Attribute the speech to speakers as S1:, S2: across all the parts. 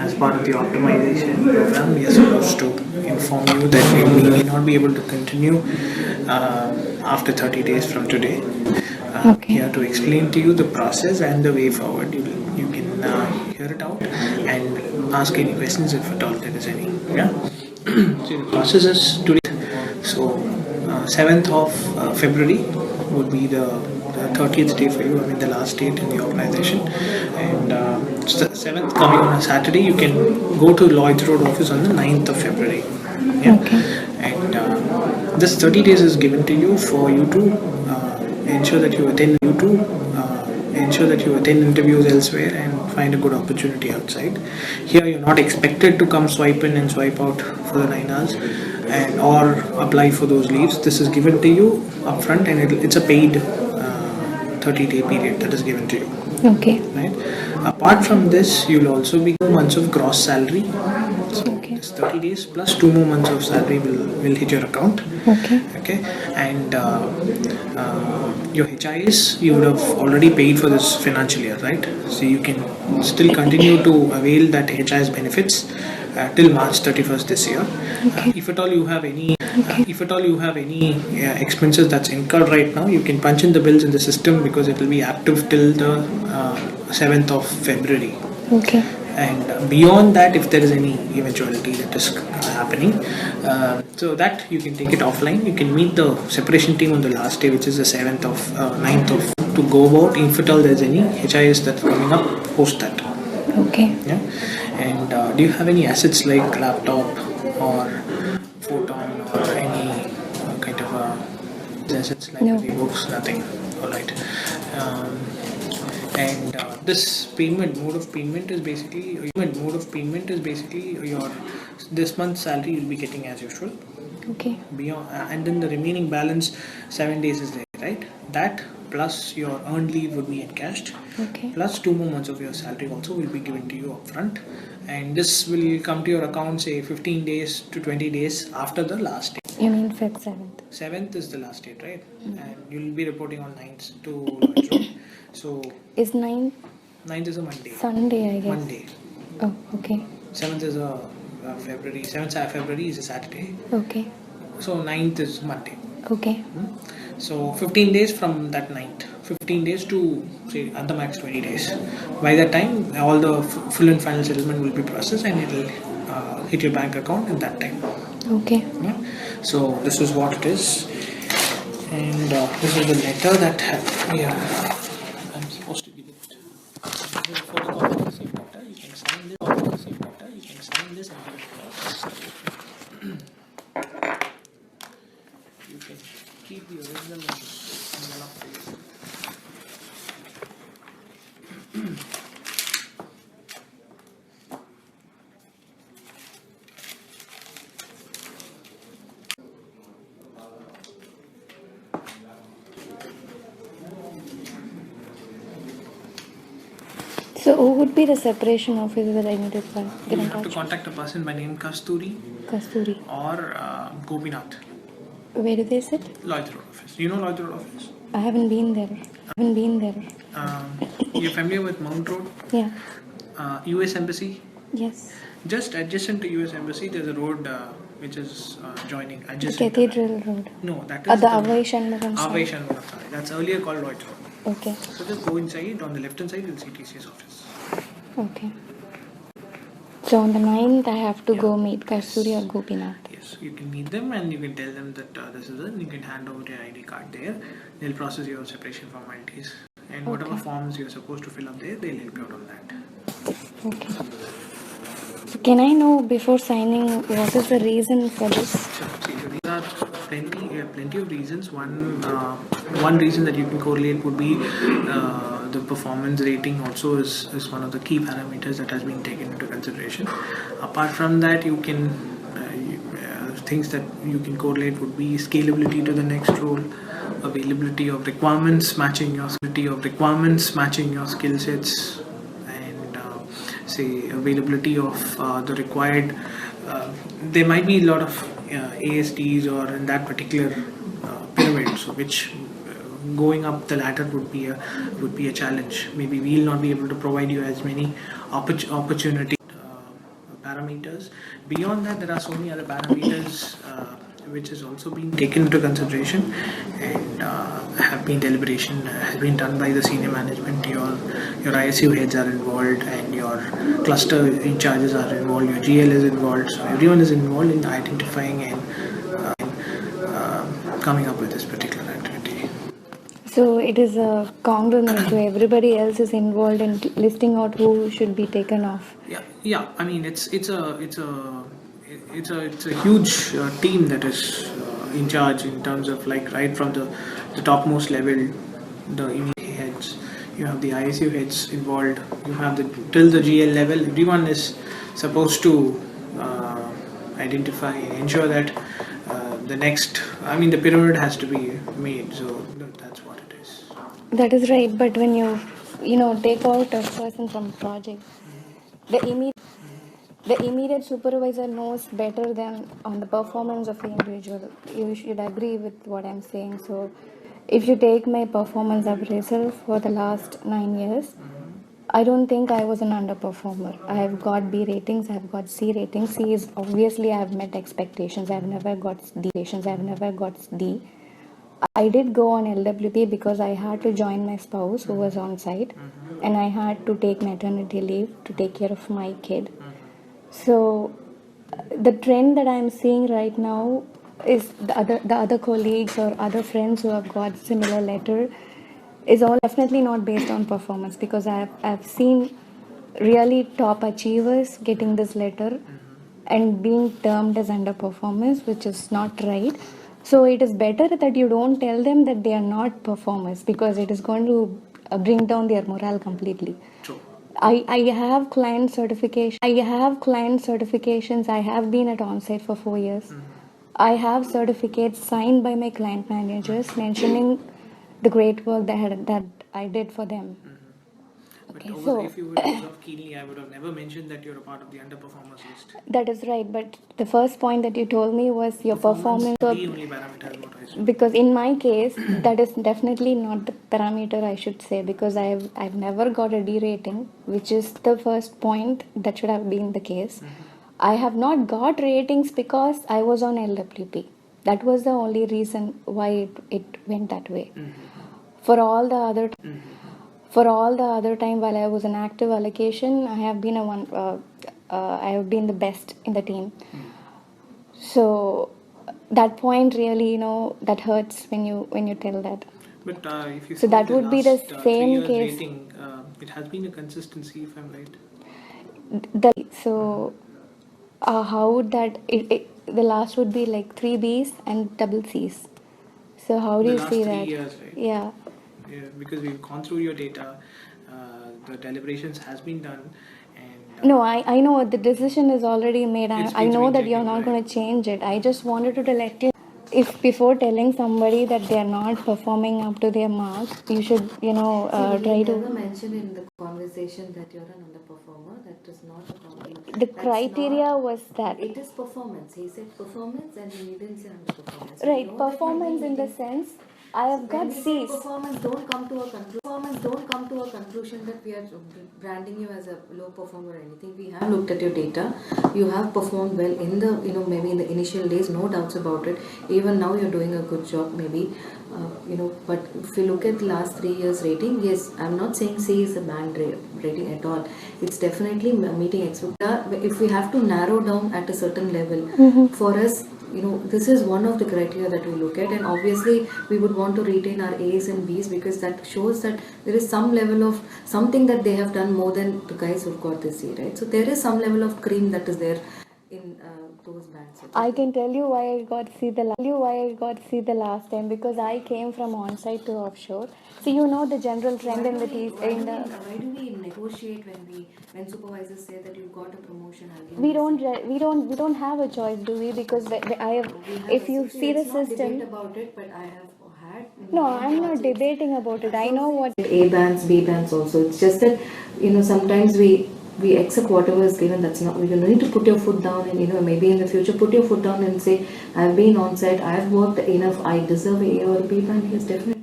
S1: as part of the optimization program, we are supposed to inform you that we may not be able to continue after 30 days from today. Here to explain to you the process and the way forward. You can hear it out and ask any questions if at all there is any. Yeah. So the process is today. So 7th of February would be the 30th day for you. I mean the last date in the organization. And so the 7th coming on a Saturday, you can go to Lloyd's Road office on the 9th of February. Yeah. And this 30 days is given to you for you to ensure that you attend interviews elsewhere and find a good opportunity outside. Here you're not expected to come swipe in and swipe out for the 9 hours and or apply for those leaves. This is given to you upfront, and it's a paid 30-day period that is given to you.
S2: Okay.
S1: Right. Apart from this, you'll also be 2 months of gross salary. So this 30 days plus 2 more months of salary will hit your account. Okay. And your HIS, you would have already paid for this financial year, right? So you can still continue to avail that HIS benefits till March 31st this year. If at all you have any expenses that's incurred right now, you can punch in the bills in the system because it will be active till the 7th of February.
S2: Okay.
S1: And beyond that, if there is any eventuality that is happening, so that you can take it offline. You can meet the separation team on the last day, which is the 7th of 9th of, to go about if at all there is any HIS that's coming up post that.
S2: Okay.
S1: Yeah. And do you have any assets like laptop or photon or any kind of assets like books? Nothing. All right. And this mode of payment is basically your this month's salary you'll be getting as usual.
S2: Okay.
S1: Beyond and then the remaining balance 7 days is there, right? That plus your earned leave would be encashed.
S2: Okay.
S1: Plus 2 more months of your salary also will be given to you upfront, and this will come to your account say 15 days to 20 days after the last day.
S2: You mean Feb 7th?
S1: 7th is the last date, right? And you'll be reporting on 9th to Lloyd's Road. So
S2: is 9th
S1: 9th is a Monday.
S2: Sunday, I guess.
S1: Monday.
S2: Oh, okay.
S1: 7th is a February. 7th February is a Saturday.
S2: Okay.
S1: So 9th is Monday.
S2: Okay.
S1: So 15 days from that 9th. 15 days to say at the max 20 days. By that time, all the full and final settlement will be processed and it will hit your bank account at that time.
S2: Okay.
S1: Yeah. So this is what it is, and this is the letter that I'm supposed to give it. This is a photocopy of the same letter. You can sign this. You can sign this and give it to us. You can keep the original envelope for you.
S2: So who would be the separation officer that I need to get
S1: You
S2: in
S1: have to
S2: touch?
S1: contact a person by name Kasturi
S2: Kasturi.
S1: or Gopinath.
S2: Where do they sit?
S1: Lloyd's Road office. You know Lloyd's Road office?
S2: I haven't been there.
S1: You're familiar with Mount Road?
S2: Yeah.
S1: US Embassy?
S2: Yes.
S1: Just adjacent to US Embassy, there's a road which is joining.
S2: The
S1: Adjacent.
S2: Cathedral Road.
S1: No, that is
S2: The Avai Shanmugam
S1: Avai
S2: side.
S1: Shanmugam side. That's earlier called Lloyd's Road.
S2: Okay.
S1: So just go inside. On the left hand side, you'll see TCS office.
S2: Okay. So on the 9th, I have to go meet Kasturi or Gopinath.
S1: Yes, you can meet them and you can tell them that this is it. You can hand over your ID card there. They'll process your separation formalities. And whatever forms you're supposed to fill up there, they'll help you out on that.
S2: Okay. So can I know before signing what is the reason for this?
S1: Sure. See, there are plenty of reasons. One reason that you can correlate would be the performance rating also is one of the key parameters that has been taken into consideration. Apart from that, you can things that you can correlate would be scalability to the next role, availability of requirements matching your skill sets, and say availability of the required. There might be a lot of ASTs or in that particular pyramid, so which going up the ladder would be a challenge. Maybe we'll not be able to provide you as many opportunities parameters. Beyond that, there are so many other parameters which has also been taken into consideration, and have been deliberation has been done by the senior management. Your ISU heads are involved, and your cluster in charges are involved. Your GL is involved. So everyone is involved in identifying and coming up with this particular activity.
S2: So it is a conglomerate, so everybody else is involved in listing out who should be taken off.
S1: Yeah. I mean, it's a huge team that is in charge in terms of, like, right from the topmost level, the immediate heads. You have the ISU heads involved. You have till the GL level. Everyone is supposed to identify and ensure that the pyramid has to be made. So that's what it is.
S2: That is right, but when you take out a person from project, the immediate supervisor knows better than on the performance of the individual. You should agree with what I'm saying. So if you take my performance appraisal for the last 9 years, I don't think I was an underperformer. I have got B ratings, I have got C ratings. C is obviously I have met expectations. I have never got D. I did go on LWP because I had to join my spouse who was on site, and I had to take maternity leave to take care of my kid. So the trend that I'm seeing right now is the other colleagues or other friends who have got similar letter is all definitely not based on performance, because I've seen really top achievers getting this letter and being termed as underperformers, which is not right. So it is better that you don't tell them that they are not performers, because it is going to bring down their morale completely.
S1: True.
S2: I have client certifications. I have been at onsite for 4 years. I have certificates signed by my client managers mentioning the great work that I did for them.
S1: But
S2: Okay,
S1: if you would observe keenly, I would have never mentioned that you're a part of the underperformers list.
S2: that is right. But the first point that you told me was your performance.
S1: The only parameter is what I said.
S2: Because in my case, that is definitely not the parameter, I should say, because I've never got a D rating, which is the first point that should have been the case. I have not got ratings because I was on LWP. That was the only reason why it went that way. For all the other time while I was an active allocation, I have been I have been the best in the team. So that point really, that hurts when you tell that.
S1: But if you
S2: So that would be the same case.
S1: Rating, it has been a consistency, if I'm right.
S2: How would that the last would be like 3 Bs and double Cs. So how do you see that?
S1: 3 years, right?
S2: Yeah.
S1: Because we've gone through your data, the deliberations has been done, and
S2: No, I know the decision is already made. I know that you're not going to change it. I just wanted to let you. If before telling somebody that they are not performing up to their mark, you should, try to.
S3: never mentioned in the conversation that you're an underperformer. That is not a problem.
S2: The criteria was that.
S3: It is performance. He said performance, and he didn't say underperformance.
S2: Right, performance in the sense I have got C's.
S3: Performance don't come to a conclusion that we are branding you as a low performer or anything. We have looked at your data. You have performed well in the maybe in the initial days, no doubts about it. Even now you're doing a good job, maybe. But if you look at the last 3 years rating, yes, I'm not saying C is a bad rating at all. It's definitely meeting expectations. If we have to narrow down at a certain level, for us, this is one of the criteria that we look at, and obviously we would want to retain our A's and B's, because that shows that there is some level of something that they have done more than the guys who've got this C, right? So there is some level of cream that is there in those bands.
S2: I can tell you why I got C the last time, because I came from on-site to offshore. So the general trend in the
S3: Why do we negotiate when supervisors say that you got a promotion?
S2: We don't have a choice, do we? Because if you see the system.
S3: Debate about it, but I have had.
S2: No, I'm not debating about it. I know what.
S3: A bands, B bands also. It's just that sometimes we accept whatever is given. That's not. You need to put your foot down, and maybe in the future put your foot down and say, I've been on site, I've worked enough, I deserve A or B band. Yes, definitely.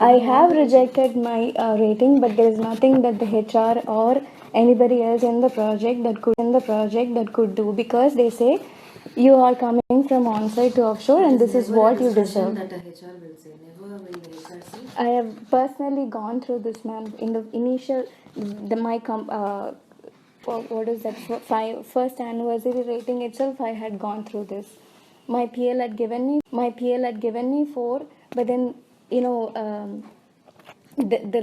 S2: I have rejected my rating, but there is nothing that the HR or anybody else in the project that could do, because they say you are coming from on-site to offshore and this is what you deserve.
S3: That a HR will say. Never will the HR say.
S2: I have personally gone through this, ma'am. In the initial, what is that? First anniversary rating itself, I had gone through this. My PL had given me 4, but then the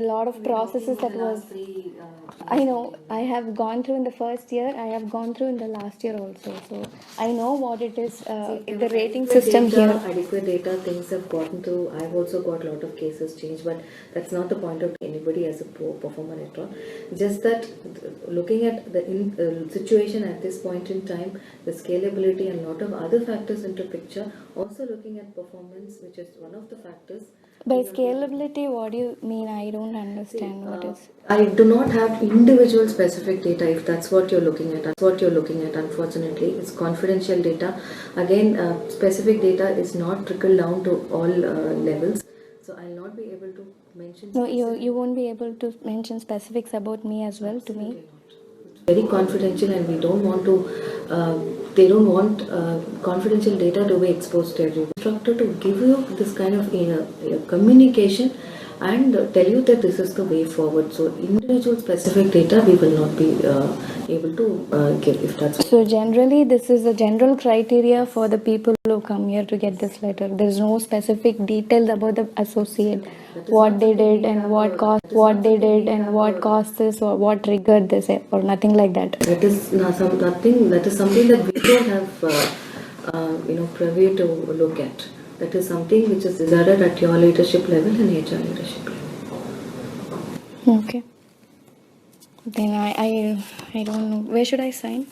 S2: lot of processes that was. I know. I have gone through in the first year. I have gone through in the last year also. So I know what it is. The rating system here.
S3: Adequate data, things have gotten through. I've also got a lot of cases changed, but that's not the point of anybody as a poor performer at all. Just that looking at the situation at this point in time, the scalability and a lot of other factors into picture. Also looking at performance, which is one of the factors.
S2: By scalability, what do you mean? I don't understand what is.
S3: I do not have individual specific data. If that's what you're looking at, unfortunately, it's confidential data. Again, specific data is not trickled down to all levels. So I'll not be able to mention.
S2: No, you won't be able to mention specifics about me as well to me.
S3: Very confidential, and we don't want to. They don't want confidential data to be exposed to everyone. Instructor to give you this kind of communication and tell you that this is the way forward. So individual specific data we will not be able to give, if that's.
S2: So generally, this is a general criteria for the people who come here to get this letter. There is no specific details about the associate, what they did and what caused this or what triggered this or nothing like that.
S3: That is nothing. That is something that we don't have privy to look at. That is something which is decided at your leadership level and HR leadership level.
S2: Okay. Then I don't know. Where should I sign?